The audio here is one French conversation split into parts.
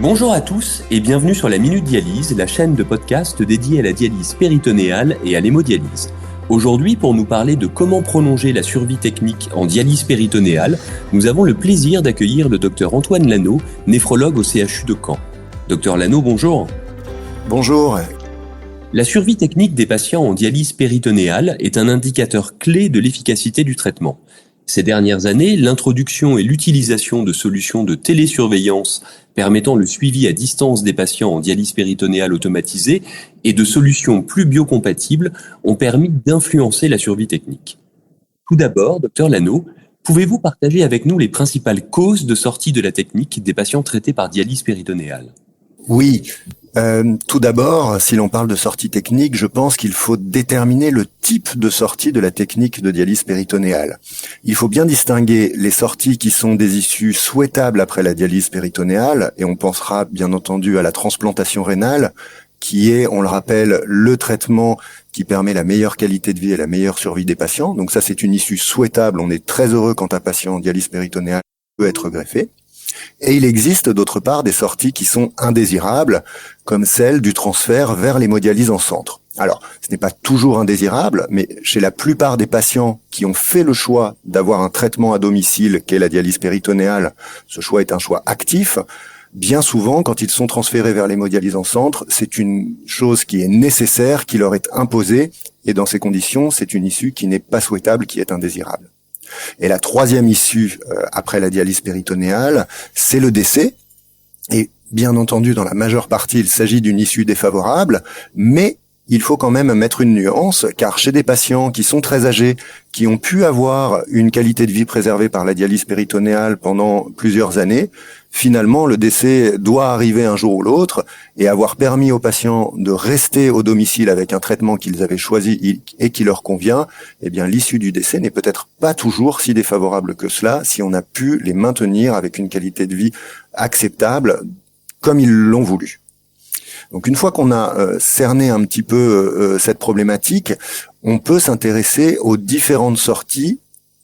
Bonjour à tous et bienvenue sur la Minute Dialyse, la chaîne de podcast dédiée à la dialyse péritonéale et à l'hémodialyse. Aujourd'hui, pour nous parler de comment prolonger la survie technique en dialyse péritonéale, nous avons le plaisir d'accueillir le Dr Antoine Lano, néphrologue au CHU de Caen. Dr Lano, bonjour. Bonjour. La survie technique des patients en dialyse péritonéale est un indicateur clé de l'efficacité du traitement. Ces dernières années, l'introduction et l'utilisation de solutions de télésurveillance permettant le suivi à distance des patients en dialyse péritonéale automatisée et de solutions plus biocompatibles ont permis d'influencer la survie technique. Tout d'abord, Dr Lano, pouvez-vous partager avec nous les principales causes de sortie de la technique des patients traités par dialyse péritonéale ? Oui. Tout d'abord, si l'on parle de sortie technique, je pense qu'il faut déterminer le type de sortie de la technique de dialyse péritonéale. Il faut bien distinguer les sorties qui sont des issues souhaitables après la dialyse péritonéale, et on pensera bien entendu à la transplantation rénale, qui est, on le rappelle, le traitement qui permet la meilleure qualité de vie et la meilleure survie des patients. Donc ça, c'est une issue souhaitable. On est très heureux quand un patient en dialyse péritonéale peut être greffé. Et il existe d'autre part des sorties qui sont indésirables, comme celle du transfert vers l'hémodialyse en centre. Alors, ce n'est pas toujours indésirable, mais chez la plupart des patients qui ont fait le choix d'avoir un traitement à domicile qu'est la dialyse péritonéale, ce choix est un choix actif. Bien souvent, quand ils sont transférés vers l'hémodialyse en centre, c'est une chose qui est nécessaire, qui leur est imposée, et dans ces conditions, c'est une issue qui n'est pas souhaitable, qui est indésirable. Et la troisième issue après la dialyse péritonéale, c'est le décès. Et bien entendu, dans la majeure partie, il s'agit d'une issue défavorable, mais il faut quand même mettre une nuance, car chez des patients qui sont très âgés, qui ont pu avoir une qualité de vie préservée par la dialyse péritonéale pendant plusieurs années, finalement, le décès doit arriver un jour ou l'autre, et avoir permis aux patients de rester au domicile avec un traitement qu'ils avaient choisi et qui leur convient, eh bien, l'issue du décès n'est peut-être pas toujours si défavorable que cela, si on a pu les maintenir avec une qualité de vie acceptable, comme ils l'ont voulu. Donc une fois qu'on a cerné un petit peu cette problématique, on peut s'intéresser aux différentes sorties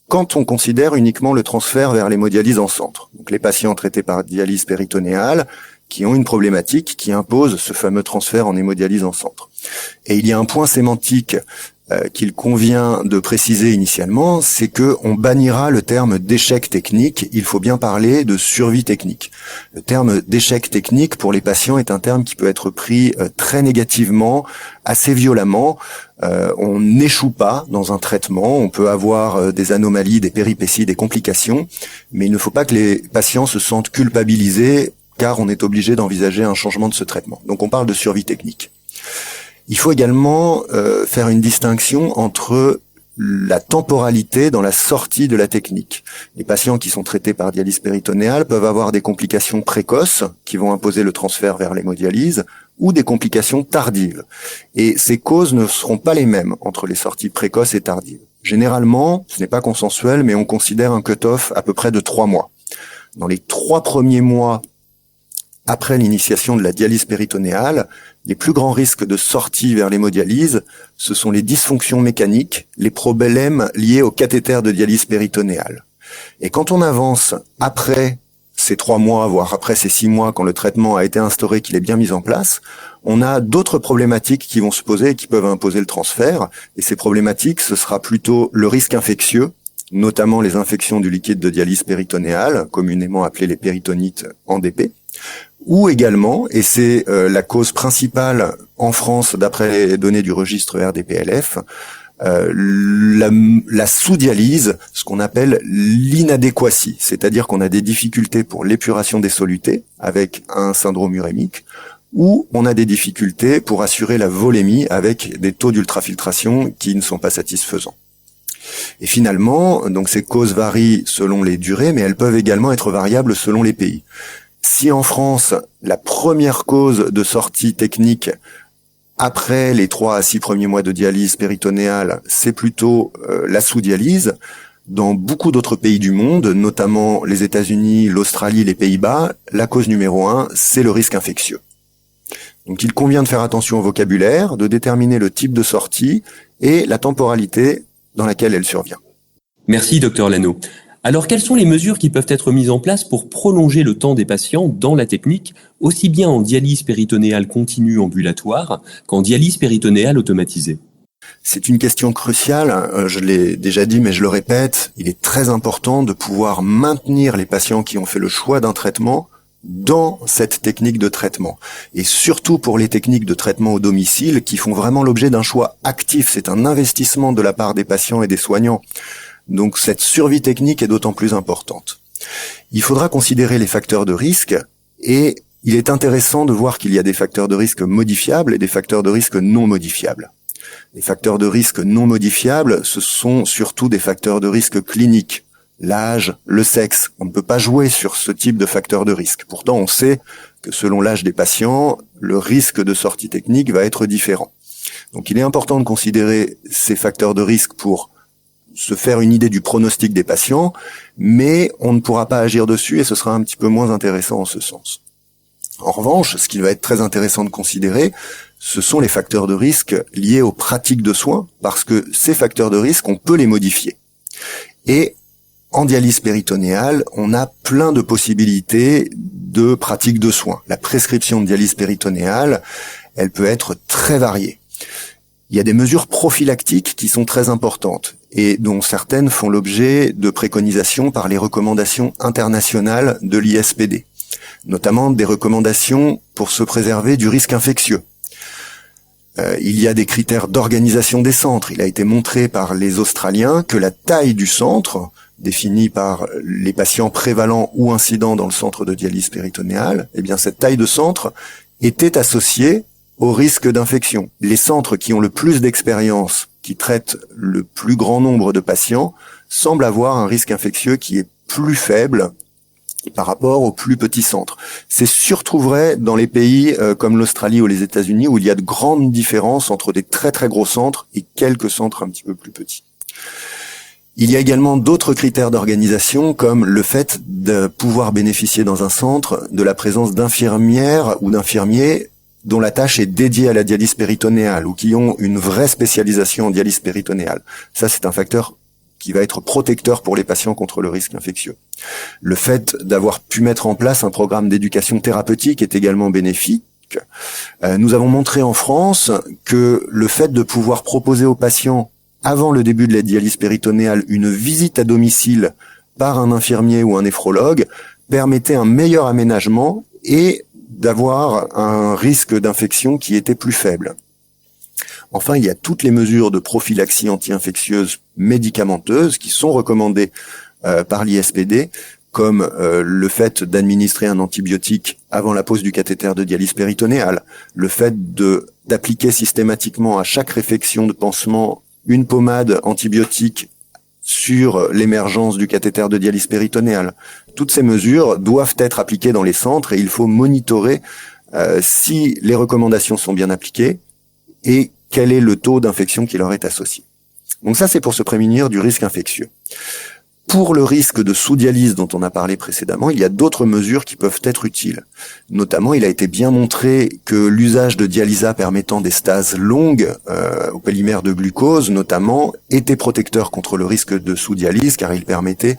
quand on considère uniquement le transfert vers l'hémodialyse en centre. Donc les patients traités par dialyse péritonéale qui ont une problématique qui impose ce fameux transfert en hémodialyse en centre. Et il y a un point sémantique qu'il convient de préciser initialement, c'est que on bannira le terme d'échec technique. Il faut bien parler de survie technique. Le terme d'échec technique pour les patients est un terme qui peut être pris très négativement, assez violemment. On n'échoue pas dans un traitement, on peut avoir des anomalies, des péripéties, des complications, mais il ne faut pas que les patients se sentent culpabilisés car on est obligé d'envisager un changement de ce traitement. Donc on parle de survie technique. Il faut également faire une distinction entre la temporalité dans la sortie de la technique. Les patients qui sont traités par dialyse péritonéale peuvent avoir des complications précoces qui vont imposer le transfert vers l'hémodialyse ou des complications tardives. Et ces causes ne seront pas les mêmes entre les sorties précoces et tardives. Généralement, ce n'est pas consensuel, mais on considère un cut-off à peu près de 3 mois. Dans les 3 premiers mois après l'initiation de la dialyse péritonéale, les plus grands risques de sortie vers l'hémodialyse, ce sont les dysfonctions mécaniques, les problèmes liés au cathéter de dialyse péritonéale. Et quand on avance après ces 3 mois, voire après ces 6 mois, quand le traitement a été instauré, qu'il est bien mis en place, on a d'autres problématiques qui vont se poser et qui peuvent imposer le transfert. Et ces problématiques, ce sera plutôt le risque infectieux, notamment les infections du liquide de dialyse péritonéale, communément appelées les péritonites en DP, ou également, et c'est la cause principale en France d'après les données du registre RDPLF, la sous-dialyse, ce qu'on appelle l'inadéquatie, c'est-à-dire qu'on a des difficultés pour l'épuration des solutés avec un syndrome urémique, ou on a des difficultés pour assurer la volémie avec des taux d'ultrafiltration qui ne sont pas satisfaisants. Et finalement, donc ces causes varient selon les durées, mais elles peuvent également être variables selon les pays. Si en France, la première cause de sortie technique après les 3 à 6 premiers mois de dialyse péritonéale, c'est plutôt la sous-dialyse, dans beaucoup d'autres pays du monde, notamment les États-Unis, l'Australie, les Pays-Bas, la cause numéro 1, c'est le risque infectieux. Donc il convient de faire attention au vocabulaire, de déterminer le type de sortie et la temporalité dans laquelle elle survient. Merci Dr Lano. Alors, quelles sont les mesures qui peuvent être mises en place pour prolonger le temps des patients dans la technique, aussi bien en dialyse péritonéale continue ambulatoire qu'en dialyse péritonéale automatisée? C'est une question cruciale, je l'ai déjà dit mais je le répète, il est très important de pouvoir maintenir les patients qui ont fait le choix d'un traitement dans cette technique de traitement. Et surtout pour les techniques de traitement au domicile qui font vraiment l'objet d'un choix actif, c'est un investissement de la part des patients et des soignants. Donc cette survie technique est d'autant plus importante. Il faudra considérer les facteurs de risque et il est intéressant de voir qu'il y a des facteurs de risque modifiables et des facteurs de risque non modifiables. Les facteurs de risque non modifiables, ce sont surtout des facteurs de risque cliniques. L'âge, le sexe. On ne peut pas jouer sur ce type de facteurs de risque. Pourtant, on sait que selon l'âge des patients, le risque de sortie technique va être différent. Donc il est important de considérer ces facteurs de risque pour se faire une idée du pronostic des patients, mais on ne pourra pas agir dessus et ce sera un petit peu moins intéressant en ce sens. En revanche, ce qui va être très intéressant de considérer, ce sont les facteurs de risque liés aux pratiques de soins, parce que ces facteurs de risque, on peut les modifier. Et en dialyse péritonéale, on a plein de possibilités de pratiques de soins. La prescription de dialyse péritonéale, elle peut être très variée. Il y a des mesures prophylactiques qui sont très importantes et dont certaines font l'objet de préconisations par les recommandations internationales de l'ISPD, notamment des recommandations pour se préserver du risque infectieux. Il y a des critères d'organisation des centres. Il a été montré par les Australiens que la taille du centre, définie par les patients prévalents ou incidents dans le centre de dialyse péritonéale, eh bien cette taille de centre était associée au risque d'infection. Les centres qui ont le plus d'expérience, qui traitent le plus grand nombre de patients, semblent avoir un risque infectieux qui est plus faible par rapport aux plus petits centres. C'est surtout vrai dans les pays comme l'Australie ou les États-Unis où il y a de grandes différences entre des très très gros centres et quelques centres un petit peu plus petits. Il y a également d'autres critères d'organisation comme le fait de pouvoir bénéficier dans un centre de la présence d'infirmières ou d'infirmiers dont la tâche est dédiée à la dialyse péritonéale ou qui ont une vraie spécialisation en dialyse péritonéale. Ça, c'est un facteur qui va être protecteur pour les patients contre le risque infectieux. Le fait d'avoir pu mettre en place un programme d'éducation thérapeutique est également bénéfique. Nous avons montré en France que le fait de pouvoir proposer aux patients, avant le début de la dialyse péritonéale, une visite à domicile par un infirmier ou un néphrologue permettait un meilleur aménagement et d'avoir un risque d'infection qui était plus faible. Enfin, il y a toutes les mesures de prophylaxie anti-infectieuse médicamenteuses qui sont recommandées par l'ISPD, comme le fait d'administrer un antibiotique avant la pose du cathéter de dialyse péritonéale, le fait d'appliquer systématiquement à chaque réfection de pansement une pommade antibiotique sur l'émergence du cathéter de dialyse péritonéale. Toutes ces mesures doivent être appliquées dans les centres et il faut monitorer si les recommandations sont bien appliquées et quel est le taux d'infection qui leur est associé. Donc ça, c'est pour se prémunir du risque infectieux. Pour le risque de sous-dialyse dont on a parlé précédemment, il y a d'autres mesures qui peuvent être utiles. Notamment, il a été bien montré que l'usage de dialysa permettant des stases longues au polymère de glucose, notamment, était protecteur contre le risque de sous-dialyse car il permettait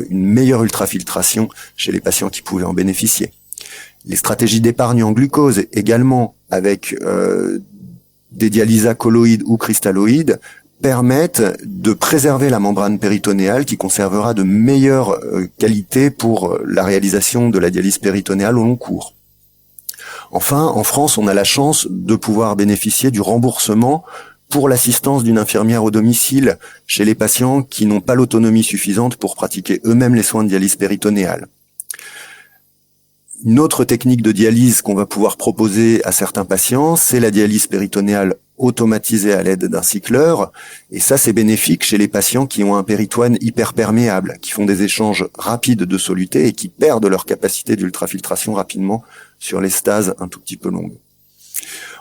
une meilleure ultrafiltration chez les patients qui pouvaient en bénéficier. Les stratégies d'épargne en glucose également, avec des dialysas colloïdes ou cristalloïdes, permettent de préserver la membrane péritonéale qui conservera de meilleures qualités pour la réalisation de la dialyse péritonéale au long cours. Enfin, en France, on a la chance de pouvoir bénéficier du remboursement pour l'assistance d'une infirmière au domicile chez les patients qui n'ont pas l'autonomie suffisante pour pratiquer eux-mêmes les soins de dialyse péritonéale. Une autre technique de dialyse qu'on va pouvoir proposer à certains patients, c'est la dialyse péritonéale automatisée à l'aide d'un cycleur. Et ça, c'est bénéfique chez les patients qui ont un péritoine hyperperméable, qui font des échanges rapides de solutés et qui perdent leur capacité d'ultrafiltration rapidement sur les stases un tout petit peu longues.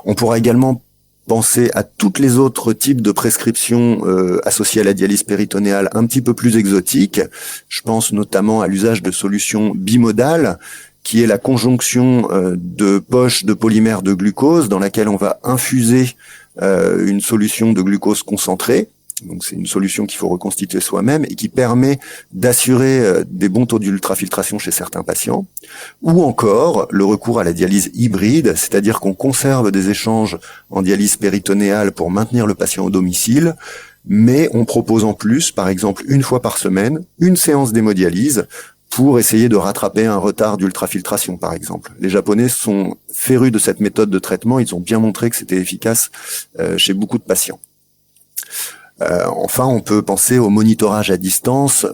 On pourra également penser à toutes les autres types de prescriptions associées à la dialyse péritonéale un petit peu plus exotiques. Je pense notamment à l'usage de solutions bimodales, qui est la conjonction de poches de polymère de glucose dans laquelle on va infuser une solution de glucose concentrée Donc c'est une solution qu'il faut reconstituer soi-même et qui permet d'assurer des bons taux d'ultrafiltration chez certains patients. Ou encore le recours à la dialyse hybride, c'est-à-dire qu'on conserve des échanges en dialyse péritonéale pour maintenir le patient au domicile, mais on propose en plus, par exemple une fois par semaine, une séance d'hémodialyse pour essayer de rattraper un retard d'ultrafiltration, par exemple. Les Japonais sont férus de cette méthode de traitement, ils ont bien montré que c'était efficace chez beaucoup de patients. Enfin, on peut penser au monitorage à distance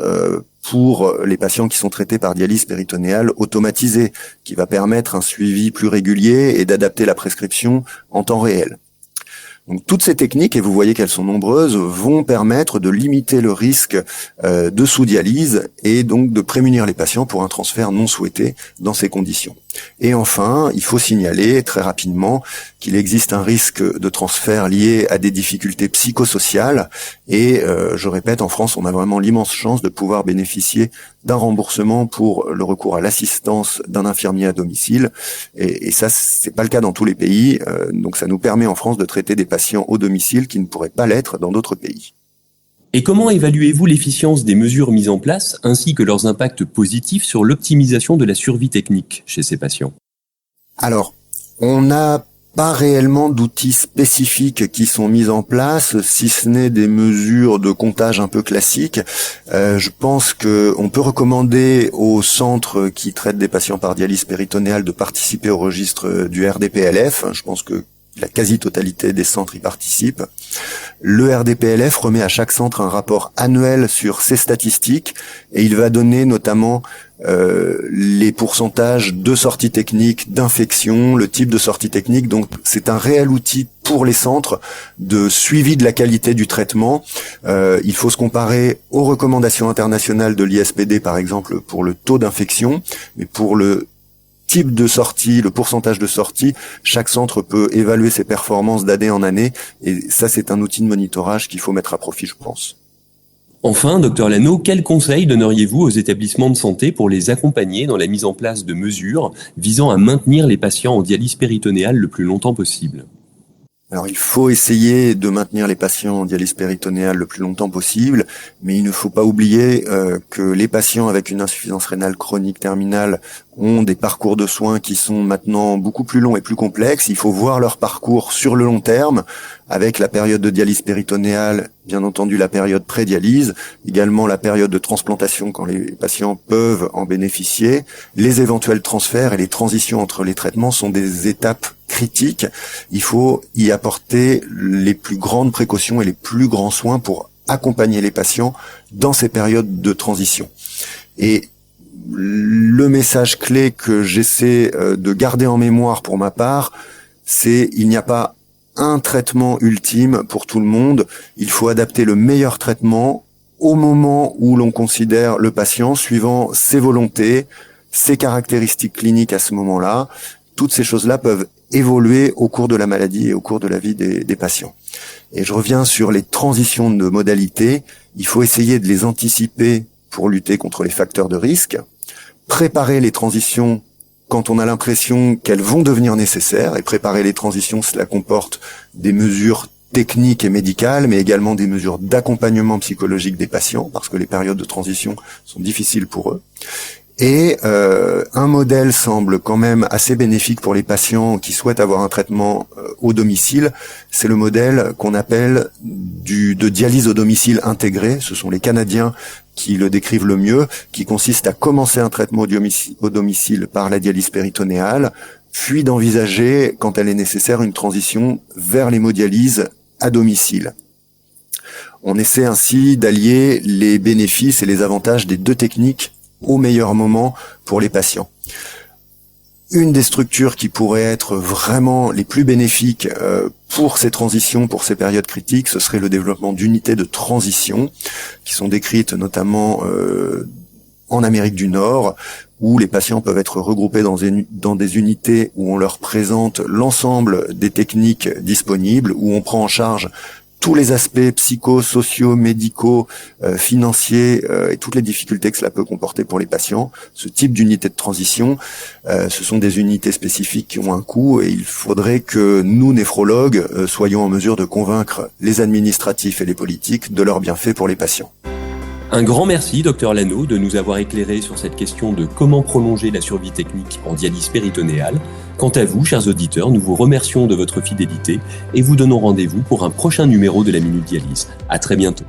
pour les patients qui sont traités par dialyse péritonéale automatisée, qui va permettre un suivi plus régulier et d'adapter la prescription en temps réel. Donc toutes ces techniques, et vous voyez qu'elles sont nombreuses, vont permettre de limiter le risque de sous-dialyse et donc de prémunir les patients pour un transfert non souhaité dans ces conditions. Et enfin, il faut signaler très rapidement qu'il existe un risque de transfert lié à des difficultés psychosociales. Et je répète, en France, on a vraiment l'immense chance de pouvoir bénéficier d'un remboursement pour le recours à l'assistance d'un infirmier à domicile. Et ça, c'est pas le cas dans tous les pays. Donc ça nous permet en France de traiter des patients au domicile qui ne pourraient pas l'être dans d'autres pays. Et comment évaluez-vous l'efficience des mesures mises en place ainsi que leurs impacts positifs sur l'optimisation de la survie technique chez ces patients ? Alors, on n'a pas réellement d'outils spécifiques qui sont mis en place, si ce n'est des mesures de comptage un peu classiques. Je pense qu'on peut recommander aux centres qui traitent des patients par dialyse péritonéale de participer au registre du RDPLF. Je pense que la quasi-totalité des centres y participent. Le RDPLF remet à chaque centre un rapport annuel sur ses statistiques et il va donner notamment les pourcentages de sorties techniques, d'infection, le type de sortie technique. Donc c'est un réel outil pour les centres de suivi de la qualité du traitement. Il faut se comparer aux recommandations internationales de l'ISPD par exemple pour le taux d'infection, mais pour le type de sortie, le pourcentage de sortie, chaque centre peut évaluer ses performances d'année en année et ça c'est un outil de monitorage qu'il faut mettre à profit, je pense. Enfin, Dr Lano, quels conseils donneriez-vous aux établissements de santé pour les accompagner dans la mise en place de mesures visant à maintenir les patients en dialyse péritonéale le plus longtemps possible ? Alors il faut essayer de maintenir les patients en dialyse péritonéale le plus longtemps possible, mais il ne faut pas oublier que les patients avec une insuffisance rénale chronique terminale ont des parcours de soins qui sont maintenant beaucoup plus longs et plus complexes. Il faut voir leur parcours sur le long terme, avec la période de dialyse péritonéale, bien entendu la période pré-dialyse, également la période de transplantation quand les patients peuvent en bénéficier. Les éventuels transferts et les transitions entre les traitements sont des étapes critiques. Il faut y apporter les plus grandes précautions et les plus grands soins pour accompagner les patients dans ces périodes de transition. Et le message clé que j'essaie de garder en mémoire pour ma part, c'est il n'y a pas un traitement ultime pour tout le monde. Il faut adapter le meilleur traitement au moment où l'on considère le patient, suivant ses volontés, ses caractéristiques cliniques à ce moment-là. Toutes ces choses-là peuvent évoluer au cours de la maladie et au cours de la vie des patients. Et je reviens sur les transitions de modalités. Il faut essayer de les anticiper pour lutter contre les facteurs de risque, préparer les transitions quand on a l'impression qu'elles vont devenir nécessaires, et préparer les transitions, cela comporte des mesures techniques et médicales, mais également des mesures d'accompagnement psychologique des patients, parce que les périodes de transition sont difficiles pour eux. Et un modèle semble quand même assez bénéfique pour les patients qui souhaitent avoir un traitement au domicile, c'est le modèle qu'on appelle de dialyse au domicile intégré. Ce sont les Canadiens qui le décrivent le mieux, qui consiste à commencer un traitement au domicile par la dialyse péritonéale, puis d'envisager, quand elle est nécessaire, une transition vers l'hémodialyse à domicile. On essaie ainsi d'allier les bénéfices et les avantages des deux techniques au meilleur moment pour les patients. Une des structures qui pourrait être vraiment les plus bénéfiques pour ces transitions, pour ces périodes critiques, ce serait le développement d'unités de transition qui sont décrites notamment en Amérique du Nord, où les patients peuvent être regroupés dans des unités où on leur présente l'ensemble des techniques disponibles, où on prend en charge tous les aspects psychosociaux, médicaux, financiers et toutes les difficultés que cela peut comporter pour les patients. Ce type d'unité de transition, ce sont des unités spécifiques qui ont un coût et il faudrait que nous, néphrologues, soyons en mesure de convaincre les administratifs et les politiques de leurs bienfaits pour les patients. Un grand merci, Dr Lano, de nous avoir éclairé sur cette question de comment prolonger la survie technique en dialyse péritonéale. Quant à vous, chers auditeurs, nous vous remercions de votre fidélité et vous donnons rendez-vous pour un prochain numéro de la Minute Dialyse. À très bientôt.